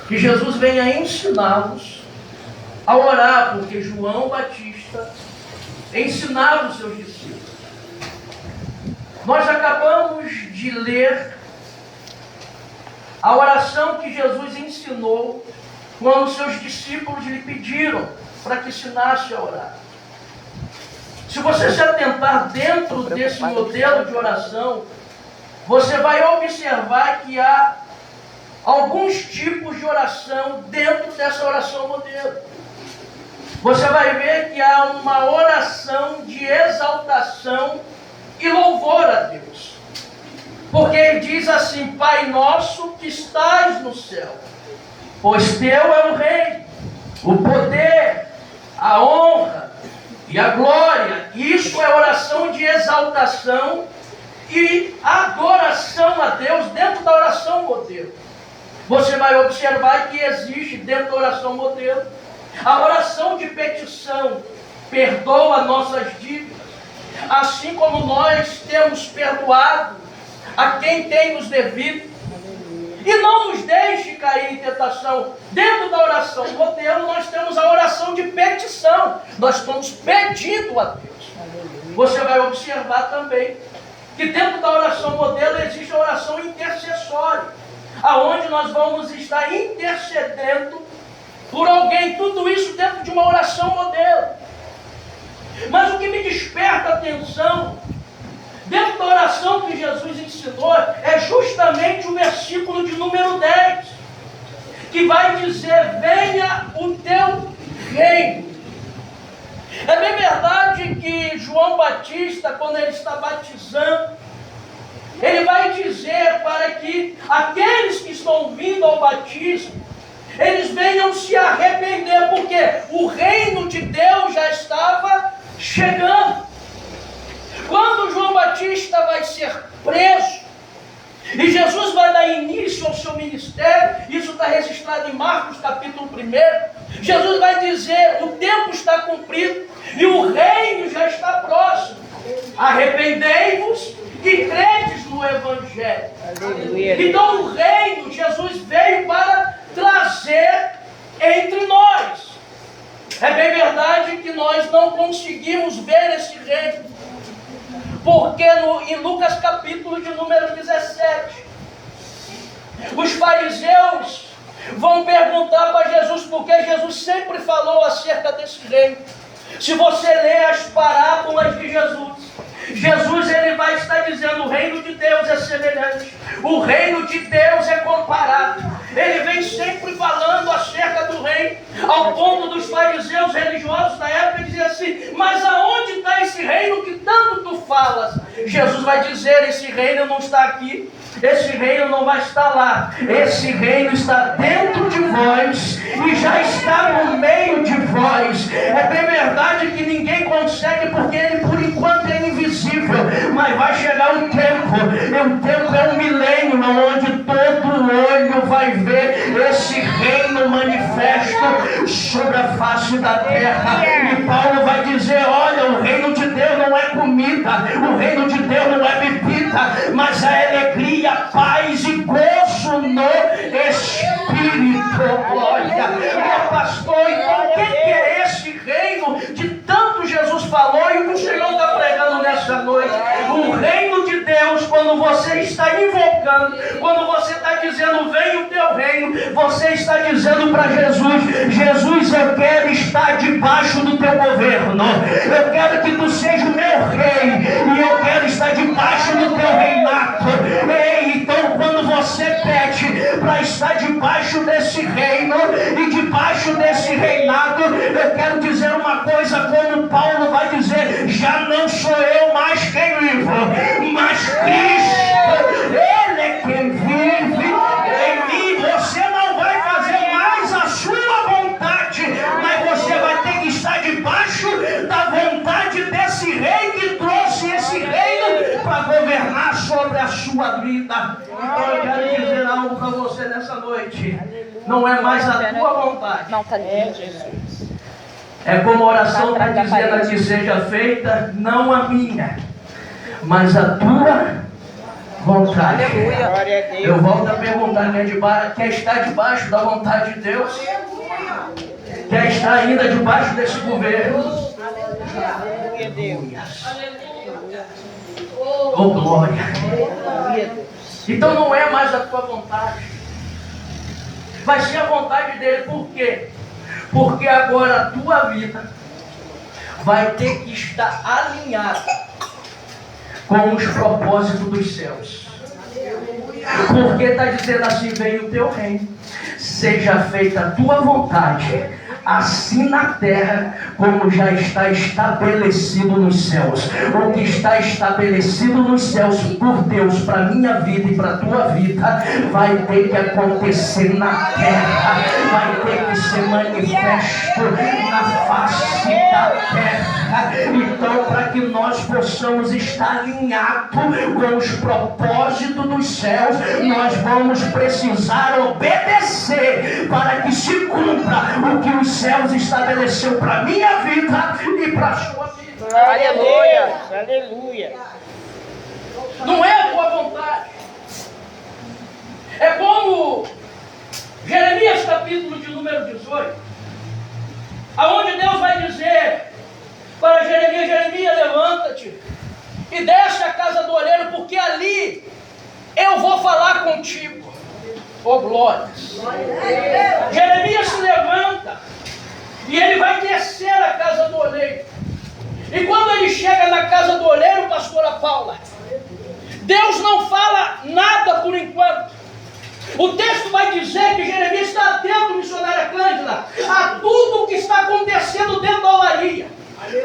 que Jesus venha ensiná-los a orar, porque João Batista ensinava os seus discípulos. Nós acabamos de ler a oração que Jesus ensinou quando seus discípulos lhe pediram para que ensinasse a orar. Se você se atentar dentro desse modelo de oração, você vai observar que há alguns tipos de oração dentro dessa oração modelo. Você vai ver que há uma oração de exaltação e louvor a Deus. Porque ele diz assim: Pai nosso que estás no céu, pois teu é o reino, o poder, a honra e a glória. Isso é oração de exaltação e adoração a Deus dentro da oração modelo. Você vai observar que existe dentro da oração modelo a oração de petição: perdoa nossas dívidas, assim como nós temos perdoado a quem tem nos devido, e não nos deixe cair em tentação. Dentro da oração modelo nós temos a oração de petição, nós estamos pedindo a Deus. Você vai observar também que dentro da oração modelo existe a oração intercessória, aonde nós vamos estar intercedendo por alguém, tudo isso dentro de uma oração modelo. Mas o que me desperta a atenção dentro da oração que Jesus ensinou é justamente o versículo de número 10, que vai dizer: venha o teu reino. É bem verdade que João Batista, quando ele está batizando, ele vai dizer para que aqueles que estão vindo ao batismo, eles venham se arrepender, porque o reino de Deus já estava chegando. Quando João Batista vai ser preso, e Jesus vai dar início ao seu ministério, isso está registrado em Marcos capítulo 1, Jesus vai dizer: o tempo está cumprido e o reino já está próximo. Arrependei-vos e credes no Evangelho. Aleluia. Então o reino, Jesus veio para trazer entre nós. É bem verdade que nós não conseguimos ver esse reino, porque em Lucas capítulo de número 17, os fariseus vão perguntar para Jesus, porque Jesus sempre falou acerca desse reino. Se você ler as parábolas de Jesus ele vai estar dizendo: o reino de Deus é semelhante, o reino de Deus é comparado. Ele vem sempre falando acerca do reino, ao ponto dos fariseus religiosos da época dizer assim: mas aonde está esse reino que tanto tu falas? Jesus vai dizer: esse reino não está aqui, esse reino não vai estar lá, esse reino está dentro de vós e já está no meio de vós. É bem verdade que ninguém consegue, porque ele por enquanto é invisível, mas vai chegar um tempo, e o tempo é um milênio, onde todo olho vai ver esse reino manifesto sobre a face da terra. E Paulo vai dizer: olha, o reino de Deus não é comida, o reino de Deus não é bebida, mas a alegria, paz e gozo no Espírito. Glória. Pastor, então o que é esse reino de tanto Jesus falou e o Senhor está pregando nessa noite? O reino de Deus, quando você está invocando, quando você está dizendo: vem o teu reino, você está dizendo para Jesus: Jesus, eu quero estar debaixo do teu governo, eu quero que tu seja o meu rei, e eu quero estar debaixo do teu reinado. Ei, então quando você pede para estar debaixo desse reino e debaixo desse reinado, eu quero dizer uma coisa, como Paulo vai dizer: já não sou eu mais quem vivo, mas Cristo, Ele é quem vive em mim. Você não vai fazer mais a sua vontade, mas você vai ter que estar debaixo da vontade desse rei que trouxe esse reino para governar sobre a sua vida. Então eu quero dizer algo para você nessa noite: não é mais a tua vontade, Jesus. é como a oração está dizendo aqui: seja feita não a minha, mas a tua vontade. Aleluia. Eu volto a perguntar, quer estar debaixo da vontade de Deus? Quer estar ainda debaixo desse governo? Aleluia, Deus. Oh, glória. Então não é mais a tua vontade. Vai ser a vontade dele. Por quê? Porque agora a tua vida vai ter que estar alinhada com os propósitos dos céus. Porque está dizendo assim: venha o teu reino, seja feita a tua vontade, assim na terra como já está estabelecido nos céus. O que está estabelecido nos céus por Deus para a minha vida e para a tua vida vai ter que acontecer na terra, vai ter que ser manifesto na face da terra. Então, para que nós possamos estar alinhados com os propósitos dos céus, nós vamos precisar obedecer para que se cumpra o que os céus estabeleceu para a minha vida e para a sua vida. Aleluia. Aleluia. Não é a tua vontade. É como Jeremias capítulo de número 18, aonde Deus vai dizer para Jeremias: Jeremias, levanta-te e desce a casa do olheiro, porque ali eu vou falar contigo. Oh, glórias. Jeremias se levanta e ele vai descer a casa do olheiro. E quando ele chega na casa do olheiro, pastora Paula, Deus não fala nada por enquanto. O texto vai dizer que Jeremias está atento, missionária Cândida, a tudo o que está acontecendo dentro da olaria.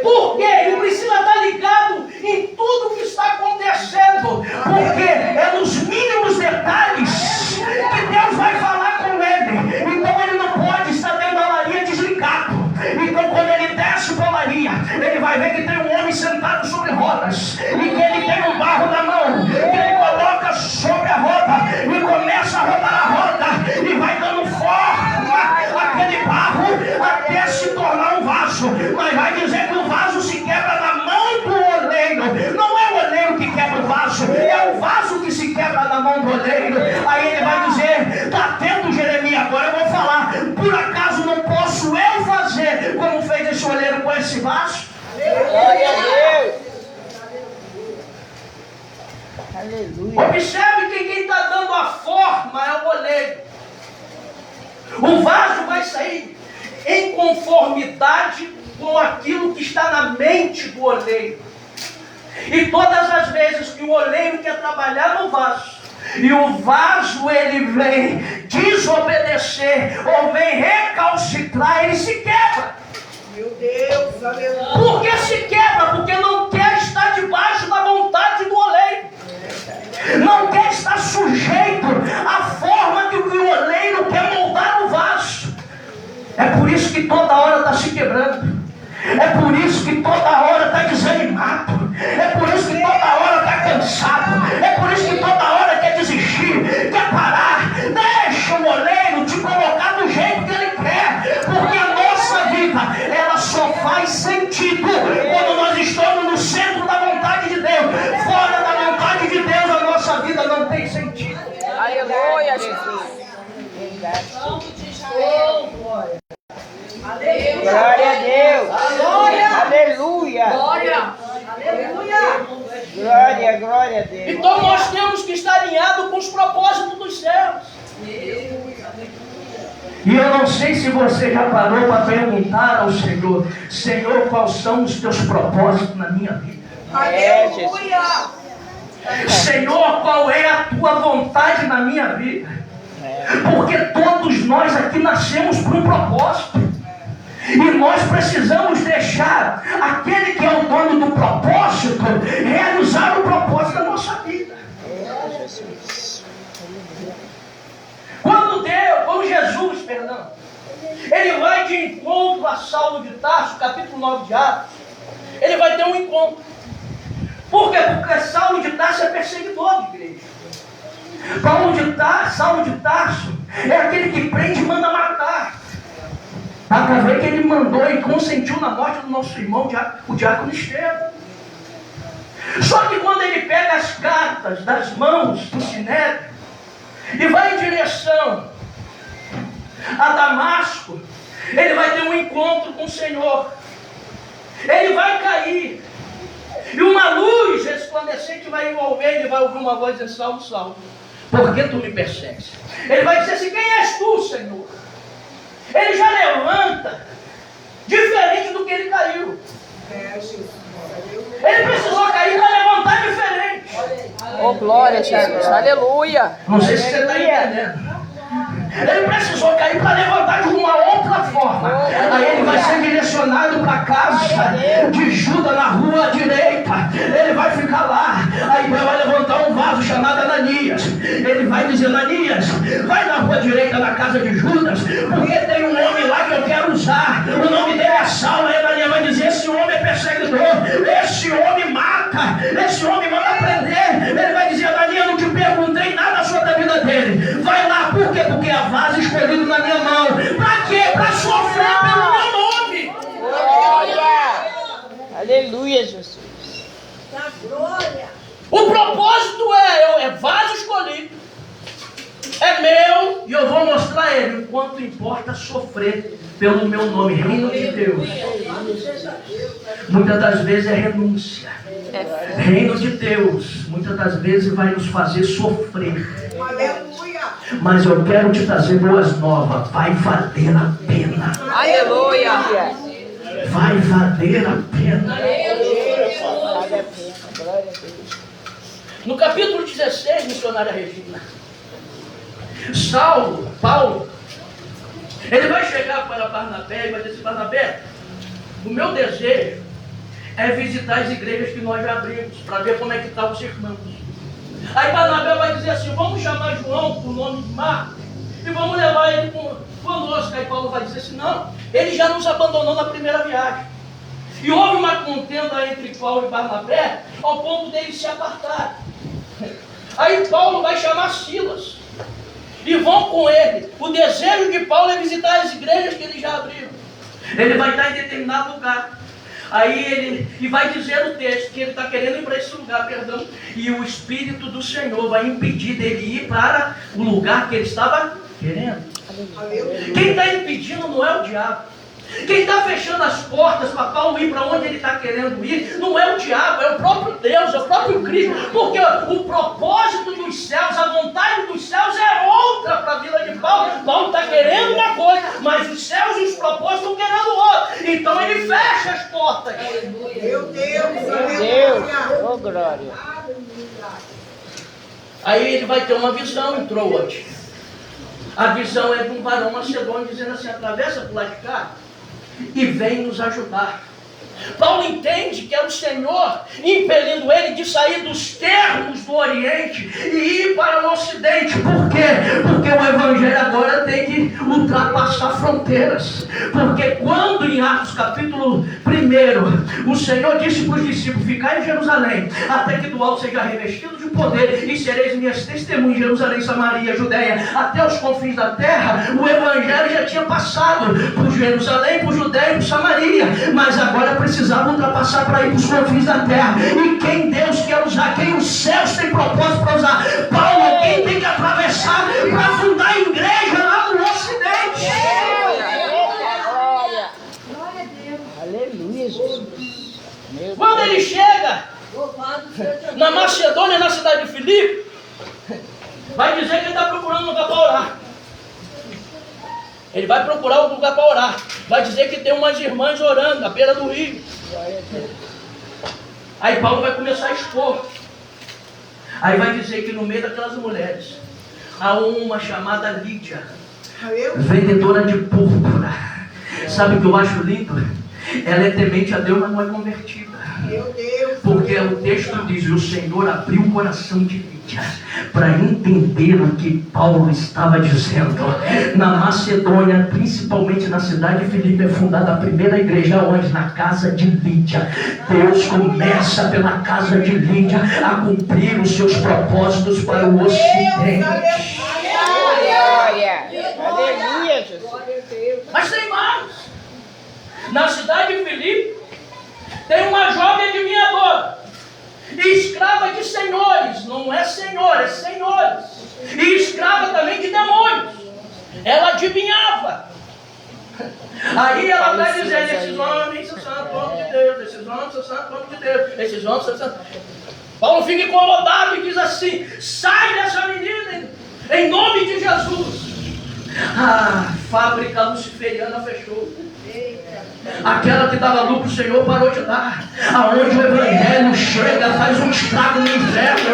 Porque ele precisa estar ligado em tudo que está acontecendo, porque é nos mínimos detalhes que Deus vai falar com ele. Então ele não pode estar dentro da olaria desligado. Então quando ele desce para a olaria, ele vai ver que tem um homem sentado sobre rodas e que ele tem um barro na mão, que ele coloca sobre a roda e começa a rodar a roda e vai dando forma àquele barro até se tornar um vaso. Mas vai dizer que o vaso se quebra na mão do oleiro. Não é o oleiro que quebra o vaso, é o vaso que se quebra na mão do oleiro. Aí ele vai dizer: está atento, Jeremias, agora eu vou falar. Por acaso não posso eu fazer como fez esse oleiro com esse vaso? Glória a Deus. Aleluia. Observe que quem está dando a forma é o oleiro. O vaso vai sair em conformidade com aquilo que está na mente do oleiro. E todas as vezes que o oleiro quer trabalhar no vaso, e o vaso ele vem desobedecer ou vem recalcitrar, ele se quebra. Meu Deus, aleluia. Por que se quebra? Porque não quer estar debaixo da vontade do oleiro. Não quer estar sujeito à forma que o oleiro quer moldar no vaso. É por isso que toda hora está se quebrando. É por isso que toda hora está desanimado. É por isso que toda hora está cansado. É por isso que toda hora quer desistir, quer parar. Deixa o oleiro te colocar do jeito que ele quer. Porque a nossa vida, ela só faz sentido quando nós estamos no centro da vontade de Deus. Fora da vontade de Deus, a nossa vida não tem sentido. Aleluia, Jesus. Glória a Deus. Aleluia. Glória a Deus. Então nós temos que estar alinhados com os propósitos dos céus. E eu não sei se você já parou para perguntar ao Senhor: Senhor, quais são os teus propósitos na minha vida? Aleluia. Senhor, qual é a tua vontade na minha vida? Porque todos nós aqui nascemos por um propósito. E nós precisamos deixar aquele que é o dono do propósito realizar o propósito da nossa vida. Quando Jesus, ele vai de encontro a Saulo de Tarso, capítulo 9 de Atos, ele vai ter um encontro. Por quê? Porque Saulo de Tarso é perseguidor de igreja. Saulo de Tarso é aquele que prende e manda matar. Dá para ver que ele mandou e consentiu na morte do nosso irmão, o diácono Estevão. Só que quando ele pega as cartas das mãos do Sinédrio e vai em direção a Damasco, ele vai ter um encontro com o Senhor. Ele vai cair e uma luz resplandecente vai envolver. Ele vai ouvir uma voz dizendo: Saulo, Saulo, por que tu me persegues? Ele vai dizer assim: quem és tu, Senhor? Ele já levanta diferente do que ele caiu. Ele precisou cair para levantar diferente. Oh, glória a Jesus. Aleluia. Não sei se você está entendendo. Ele precisou cair para levantar de uma outra forma. Aí ele vai ser direcionado para a casa de Judas na rua direita. Ele vai ficar lá. Aí vai levantar um vaso chamado Ananias. Ele vai dizer: Ananias, vai na rua direita na casa de Judas, porque tem um homem lá que eu quero usar. O nome dele é Saulo. Aí Ananias vai dizer: esse homem é perseguidor, esse homem mata, esse homem manda prender. Ele vai dizer: Ananias, eu não te perguntei nada sobre a vida dele. Vai lá, por quê? Porque a vaso escolhido na minha mão. Para quê? Para sofrer pelo meu nome. Glória. Aleluia, Jesus. O propósito é vaso escolhido, é meu, e eu vou mostrar a ele o quanto importa sofrer pelo meu nome. Reino de Deus muitas das vezes é renúncia. Reino de Deus muitas das vezes vai nos fazer sofrer. Mas eu quero te trazer boas novas. Vai valer a pena. Aleluia. Vai valer a pena. Vale a pena. Glória a Deus. No capítulo 16, missionária Regina, Paulo, ele vai chegar para Barnabé e vai dizer: Barnabé, o meu desejo é visitar as igrejas que nós já abrimos, para ver como é que estão os irmãos. Aí Barnabé vai dizer assim: vamos chamar João por nome de Marcos e vamos levar ele conosco. Aí Paulo vai dizer assim: não, ele já nos abandonou na primeira viagem. E houve uma contenda entre Paulo e Barnabé ao ponto deles se apartarem. Aí Paulo vai chamar Silas e vão com ele. O desejo de Paulo é visitar as igrejas que eles já abriram. Ele vai estar em determinado lugar. Aí ele vai dizer no texto que ele está querendo ir para esse lugar, perdão, e o Espírito do Senhor vai impedir dele ir para o lugar que ele estava querendo. Quem está impedindo não é o diabo. Quem está fechando as portas para Paulo ir para onde ele está querendo ir não é o diabo, é o próprio Deus, é o próprio Cristo. Porque o propósito dos céus, a vontade dos céus é outra para a vida de Paulo. Paulo está querendo uma coisa, mas os céus e os propósitos estão querendo outra. Então ele fecha as portas. Meu Deus, Deus. Oh, glória. Aí ele vai ter uma visão em Troade. A visão é de um varão macedônio dizendo assim: atravessa por lá de cá e vem nos ajudar. Paulo entende que é o Senhor impelindo ele de sair dos termos do Oriente e ir para o Ocidente. Por quê? Porque o Evangelho agora tem que ultrapassar fronteiras. Porque quando em Atos capítulo 1 o Senhor disse para os discípulos: ficai em Jerusalém até que do alto seja revestido de poder e sereis minhas testemunhas em Jerusalém, Samaria, Judeia, até os confins da terra. O Evangelho já tinha passado por Jerusalém, por Judeia e por Samaria, mas agora precisava ultrapassar para ir para os confins da terra. E quem Deus quer usar, quem os céus têm propósito para usar, Paulo é quem tem que atravessar para fundar a igreja lá no Ocidente. Glória. Aleluia, Jesus. Meu Quando Deus. ele chega na Macedônia, na cidade de Filipe, vai dizer que ele está procurando um lugar para orar. Ele vai procurar um lugar para orar. Vai dizer que tem umas irmãs orando na beira do rio. Aí Paulo vai começar a expor. Aí vai dizer que no meio daquelas mulheres há uma chamada Lídia, vendedora de púrpura. Sabe o que eu acho lindo? Ela é temente a Deus, mas não é convertida. Meu Deus. Porque o texto diz: o Senhor abriu o coração de Lídia para entender o que Paulo estava dizendo. Na Macedônia, principalmente na cidade de Filipe, é fundada a primeira igreja, onde? Na casa de Lídia. Deus começa pela casa de Lídia a cumprir os seus propósitos para o Ocidente. Glória. Aleluia, Jesus. Mas tem mais. Na cidade de Filipe tem uma jovem adivinhadora. E escrava de senhores, não é senhor, é senhores. E escrava também de demônios. Ela adivinhava. Aí ela está dizendo, esses homens são santos, homens de Deus, esses homens são santos, homens de Deus, esses homens são santos. Paulo fica incomodado e diz assim, sai dessa menina, em nome de Jesus. A fábrica luciferiana fechou. Aquela que dava lucro, o Senhor parou de dar. Aonde o evangelho chega, faz um estrago no inferno.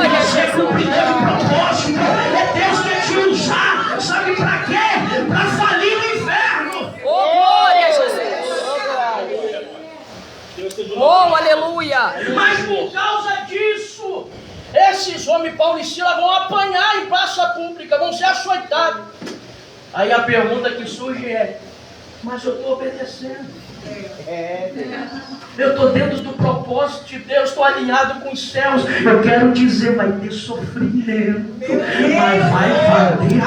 E você é cumpridor de propósito. É Deus que quer te usar. Sabe para quê? Para falir o inferno. Oh, glória a Jesus. Oh, aleluia. Mas por causa disso, esses homens, Paulo e Silas, vão apanhar em praça pública, vão ser açoitados. Aí a pergunta que surge é, mas eu estou obedecendo. Eu estou dentro do propósito de Deus, estou alinhado com os céus. Eu quero dizer, vai ter sofrimento, mas vai valer a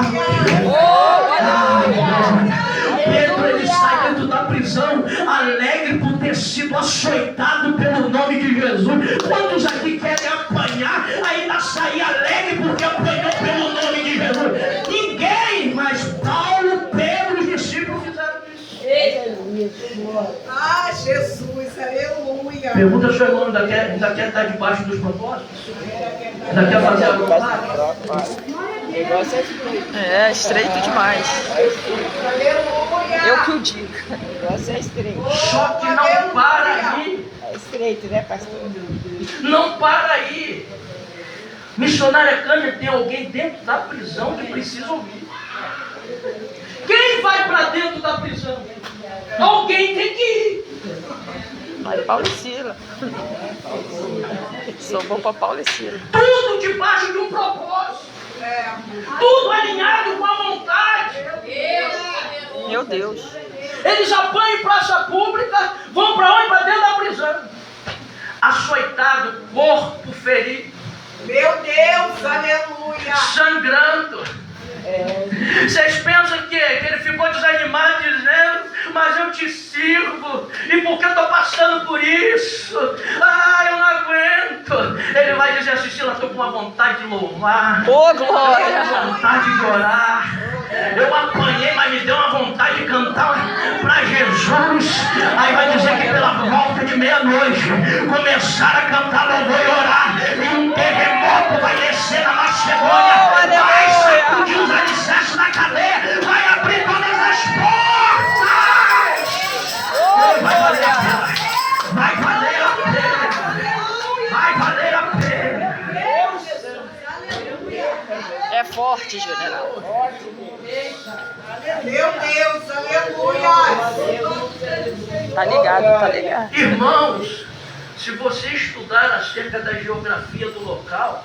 pena. Pedro, ele sai dentro da prisão, alegre por ter sido açoitado pelo nome de Jesus. Quantos aqui querem apanhar, ainda sair alegre porque apanhou pelo nome de Jesus? Ninguém, mas Paulo, Pedro, os discípulos fizeram isso. Ah, Jesus, aleluia. Pergunta ao seu irmão, ainda quer estar debaixo dos propósitos? Ainda quer fazer a vontade? É, estreito demais. Eu que o digo. O negócio é estreito. Só que não para aí. É estreito, né, pastor? Não para aí. Missionária Cânia, tem alguém dentro da prisão que precisa ouvir. Quem vai para dentro da prisão? Alguém tem que ir. Vai Paulo e Silas. Sou bom para Paulo e Silas. Tudo debaixo de um propósito. Tudo alinhado com a vontade. Meu Deus. Eles apanham em praça pública, vão para onde? Para dentro da prisão. Açoitado, corpo ferido. Meu Deus, aleluia. Sangrando. Vocês pensam que ele ficou desanimado dizendo, mas eu te sirvo, e porque eu estou passando por isso, eu não aguento. Ele vai dizer assim, Silas, estou com uma vontade de louvar, Oh, glória. vontade de orar. Eu apanhei, mas me deu uma vontade de cantar para Jesus. Aí vai dizer que pela volta de meia-noite começaram a cantar louvor e orar, e um terremoto vai descer na Macedônia. Vai sacudir os alicerces da cadeia, vai abrir todas as portas. Vai valer a pena. Vai valer a pena. Vai valer a pena. É forte, general. Meu Deus, aleluia. Tá ligado, tá ligado. Irmãos, se você estudar acerca da geografia do local,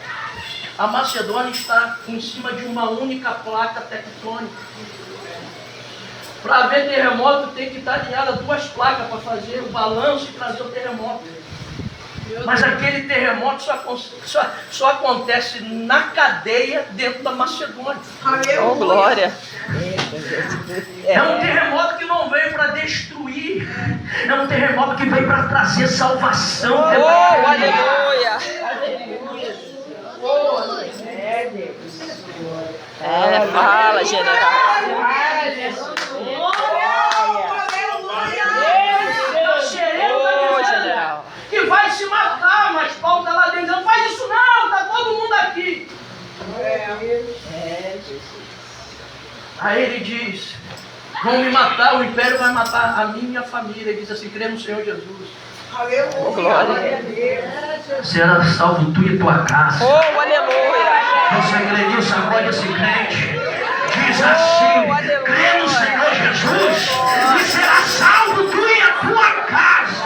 a Macedônia está em cima de uma única placa tectônica. Para haver terremoto tem que estar alinhada duas placas para fazer o balanço e trazer o terremoto. Mas aquele terremoto só acontece na cadeia dentro da Macedônia. Oh, glória. É um terremoto que não veio para destruir, é um terremoto que veio para trazer salvação. Oh, aleluia. É, fala, general. Oh, general. Que vai se matar, mas Paulo está lá dentro dizendo, não faz isso não, está todo mundo aqui. Aí ele diz, vão me matar, o império vai matar a mim e minha família. Ele diz assim, crê no Senhor Jesus. Oh, glória. Será salvo tu e tua casa. Oh, aleluia. Você crê nisso, agora esse crente diz assim, aleluia. crê no Senhor Jesus e será salvo tu e a tua casa.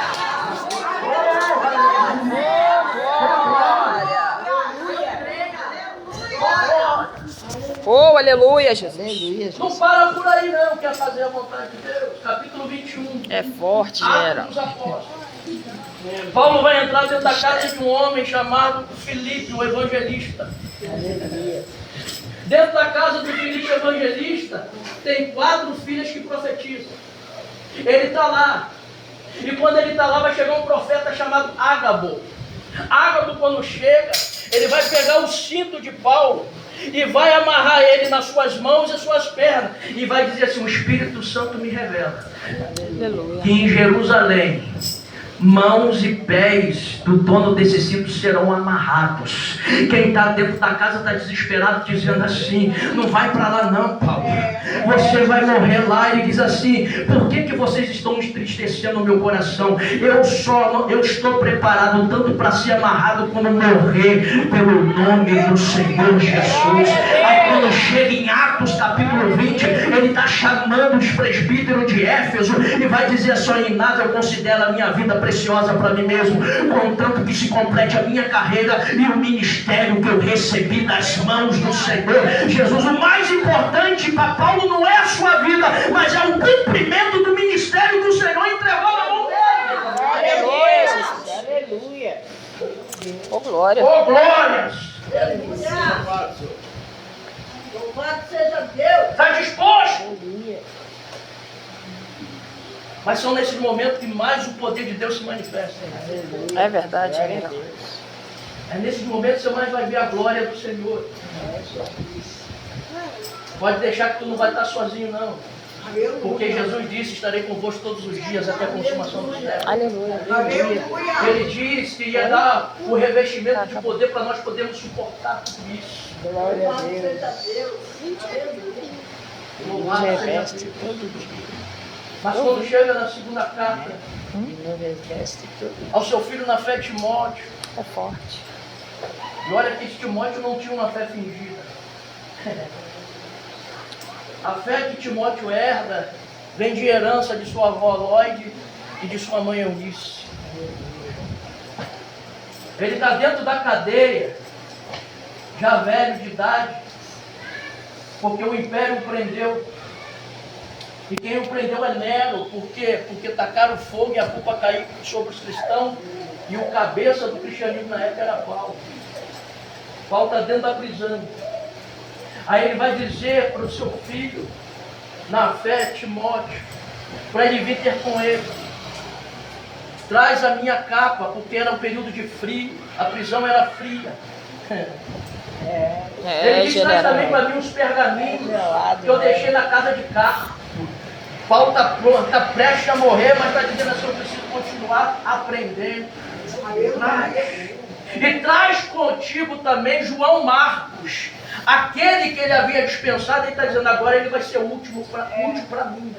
Oh, aleluia, Jesus. Não para por aí não, quer fazer a vontade de Deus. Capítulo 21. É forte, Atos general. dos Apóstolos. Paulo vai entrar dentro da casa de um homem chamado Filipe, o evangelista. Dentro da casa do Filipe, o evangelista, tem 4 filhas que profetizam. Ele está lá. E quando ele está lá, vai chegar um profeta chamado Ágabo. Ágabo, quando chega, ele vai pegar o cinto de Paulo e vai amarrar ele nas suas mãos e suas pernas e vai dizer assim: o Espírito Santo me revela que em Jerusalém mãos e pés do dono desse cinto serão amarrados. Quem está dentro da casa está desesperado, dizendo assim: não vai para lá não, Paulo, você vai morrer lá. Ele diz assim: por que vocês estão entristecendo o meu coração? Eu estou preparado tanto para ser amarrado como morrer pelo nome do Senhor Jesus. Aí quando chega em Atos capítulo 20, ele está chamando os presbíteros de Éfeso e vai dizer assim: em nada eu considero a minha vida preciosa para mim mesmo, contanto que se complete a minha carreira e o ministério que eu recebi das mãos do Senhor Jesus. O mais importante para Paulo não é a sua vida, mas é o cumprimento do ministério que o Senhor entregou na mão dele. Aleluia, Jesus. Aleluia. Oh, glória. Oh, glórias! Louvado seja Deus. Está disposto? Aleluia. Mas são nesses momentos que mais o poder de Deus se manifesta. É verdade, é verdade. É nesses momentos que você mais vai ver a glória do Senhor. Pode deixar que tu não vai estar sozinho, não. Porque Jesus disse: estarei convosco todos os dias até a consumação dos séculos. Aleluia. Aleluia. Ele disse que ia dar o revestimento de poder para nós podermos suportar tudo isso. Glória a Louvado Deus. seja Deus. Louvado seja Reveste Deus. todo dia. Mas quando chega na segunda carta, E nos reveste todo dia. ao seu filho na fé Timóteo, É forte. e olha que Timóteo não tinha uma fé fingida. A fé que Timóteo herda vem de herança de sua avó Lóide e de sua mãe Eunice. Ele está dentro da cadeia, já velho de idade, porque o império o prendeu. E quem o prendeu é Nero. Por quê? Porque tacaram fogo e a culpa caiu sobre os cristãos. E o cabeça do cristianismo na época era Paulo. Paulo está dentro da prisão. Aí ele vai dizer para o seu filho, na fé, Timóteo, para ele vir ter com ele: traz a minha capa, porque era um período de frio, a prisão era fria. Ele disse: traz também para mim uns pergaminhos que eu deixei na casa de Carpo. Paulo está prestes a morrer, mas está dizendo assim: eu preciso continuar aprendendo. E traz contigo também João Marcos, aquele que ele havia dispensado. Ele está dizendo: agora ele vai ser útil para mim.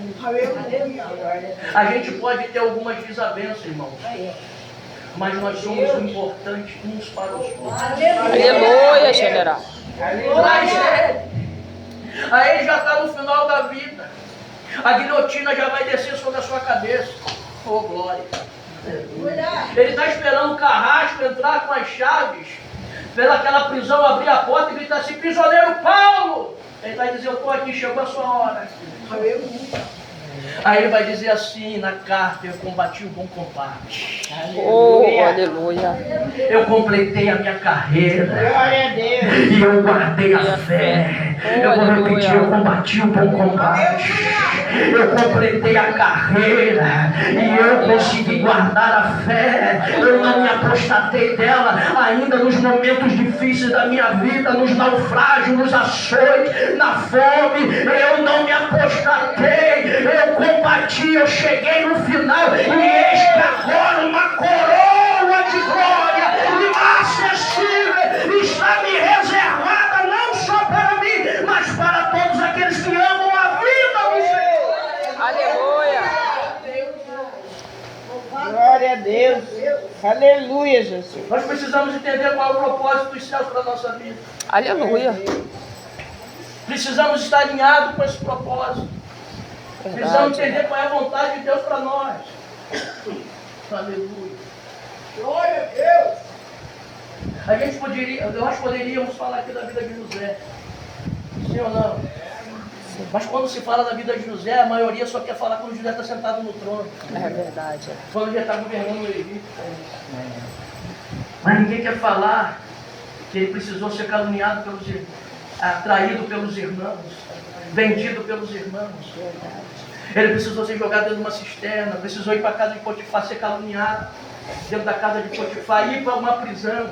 A gente pode ter algumas desavenças, irmãos, mas nós somos importantes uns para os outros. Aleluia, general. Traz ele. Aí ele já está no final da vida. A guilhotina já vai descer sobre a sua cabeça. Oh, glória. Ele está esperando o carrasco entrar com as chaves pelaquela prisão, abrir a porta e gritar assim: prisioneiro Paulo! Ele vai dizer: eu estou aqui, chegou a sua hora. Aí ele vai dizer assim na carta: eu combati o bom combate. Oh, aleluia. Eu completei a minha carreira. Glória a Deus. E eu guardei a fé. Eu vou repetir: eu combati o bom combate. Eu completei a carreira. E eu consegui guardar a fé. Eu não me apostatei dela. Ainda nos momentos difíceis da minha vida, nos naufrágios, nos açoites, na fome, eu não me apostatei. Eu combati, eu cheguei no final. E eis que agora uma coroa de glória inacessível está me reservada, não só para mim, mas para todos aqueles que amam a vida do Senhor. Aleluia. Glória a Deus. Aleluia, Jesus. Nós precisamos entender qual é o propósito dos céus para a nossa vida. Aleluia. Precisamos estar alinhados com esse propósito. Precisamos Verdade. entender qual é a vontade de Deus para nós. Aleluia. Glória a Deus. Nós poderíamos falar aqui da vida de José. Sim ou não? Mas quando se fala da vida de José, a maioria só quer falar quando José está sentado no trono. É verdade. Quando ele está governando o Egito. Mas ninguém quer falar que ele precisou ser caluniado pelos irmãos, traído pelos irmãos, vendido pelos irmãos. Ele precisou ser jogado dentro de uma cisterna, precisou ir para a casa de Potifar ser caluniado. dentro da casa de Potifar, ir para uma prisão,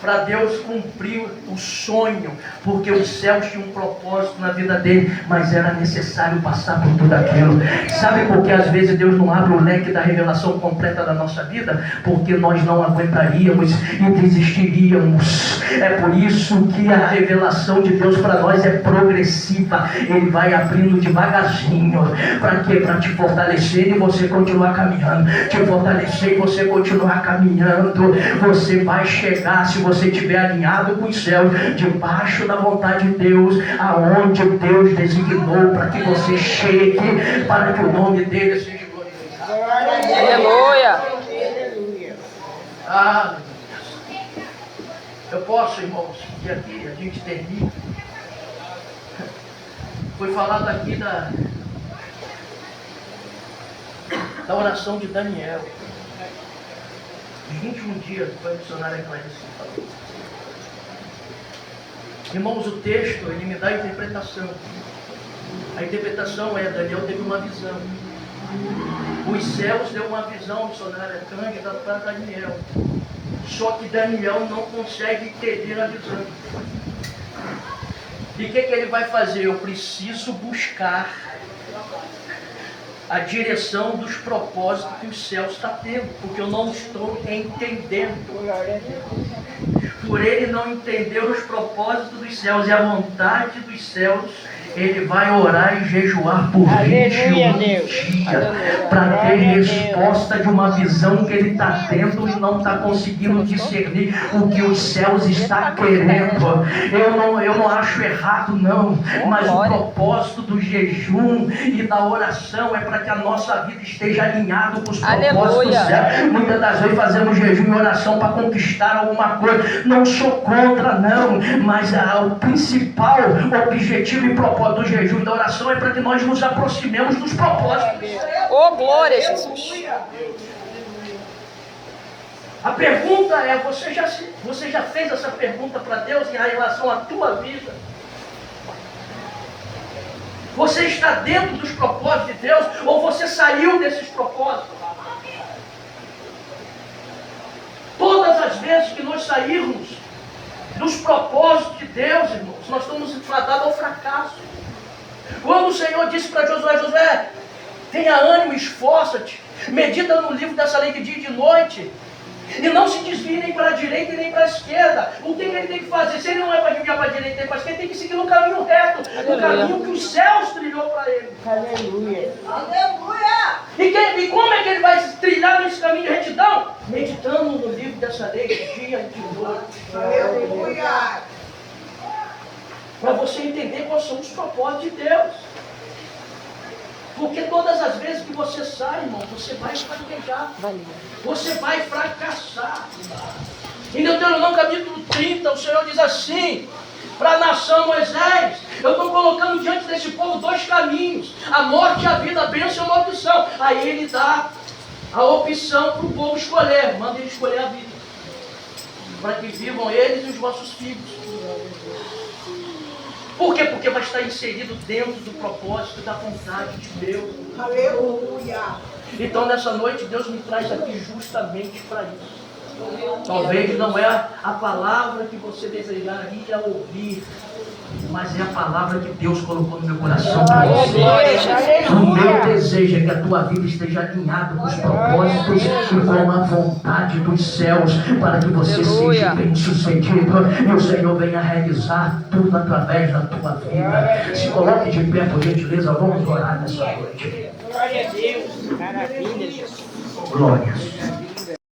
para Deus cumprir o sonho, porque os céus tinham um propósito na vida dele, mas era necessário passar por tudo aquilo. Sabe por que às vezes Deus não abre o leque da revelação completa da nossa vida? Porque nós não aguentaríamos e desistiríamos. É por isso que a revelação de Deus para nós é progressiva. Ele vai abrindo devagarzinho. Para quê? Para te fortalecer e você continuar caminhando. Te fortalecer e você continuar caminhando. Você vai chegar, se você estiver alinhado com os céus, debaixo da vontade de Deus, aonde Deus designou para que você chegue, para que o nome dele seja glorificado. Aleluia. Ah, eu posso, irmãos, e aqui a gente termina. Foi falado aqui da oração de Daniel. 21 dias foi a missionária Clarice falou. Irmãos, o texto, ele me dá a interpretação. A interpretação é, Daniel teve uma visão. Os céus deu uma visão, missionária Cândida, para Daniel. Só que Daniel não consegue entender a visão. E o que ele vai fazer? Eu preciso buscar a direção dos propósitos que o céu está tendo, porque eu não estou entendendo. Por ele não entender os propósitos dos céus e a vontade dos céus, ele vai orar e jejuar por 21 dias para ter resposta de uma visão que ele está tendo e não está conseguindo discernir o que os céus estão querendo. Eu não acho errado não, mas o propósito do jejum e da oração é para que a nossa vida esteja alinhada com os propósitos do céu. Muitas das vezes fazemos jejum e oração para conquistar alguma coisa. Não sou contra não, mas o principal objetivo e propósito do jejum e da oração é para que nós nos aproximemos dos propósitos. Oh, glória a Jesus. A pergunta é, você já fez essa pergunta para Deus em relação à tua vida? Você está dentro dos propósitos de Deus ou você saiu desses propósitos? Todas as vezes que nós sairmos dos propósitos de Deus, irmãos, nós estamos enfadados ao fracasso. Quando o Senhor disse para Josué, Josué, tenha ânimo, esforça-te, medita no livro dessa lei de dia e de noite, e não se desvie nem para a direita e nem para a esquerda. O que ele tem que fazer? Se ele não é para desviar para a direita nem para a esquerda, ele tem que seguir no caminho reto, no caminho que os céus trilhou para ele. Aleluia. Aleluia. E como é que ele vai trilhar nesse caminho de retidão? Meditando no livro dessa lei de dia e de noite. Aleluia. Para você entender quais são os propósitos de Deus. Porque todas as vezes que você sai, irmão, você vai fraquejar. Você vai fracassar. Em Deuteronômio capítulo 30, o Senhor diz assim, para a nação Moisés, eu estou colocando diante desse povo dois caminhos, a morte e a vida, a bênção e a maldição. Aí ele dá a opção para o povo escolher, manda ele escolher a vida, para que vivam eles e os vossos filhos. Por quê? Porque vai estar inserido dentro do propósito da vontade de Deus. Aleluia. Então nessa noite Deus me traz aqui justamente para isso. Talvez não é a palavra que você desejaria ouvir, mas é a palavra que Deus colocou no meu coração para você. O meu desejo é que a tua vida esteja alinhada com os propósitos e com a vontade dos céus, para que você seja bem sucedido e o Senhor venha realizar tudo através da tua vida. Se coloque de pé, por gentileza, vamos orar nessa noite. Glória a Deus. Maravilha, Jesus. Glória.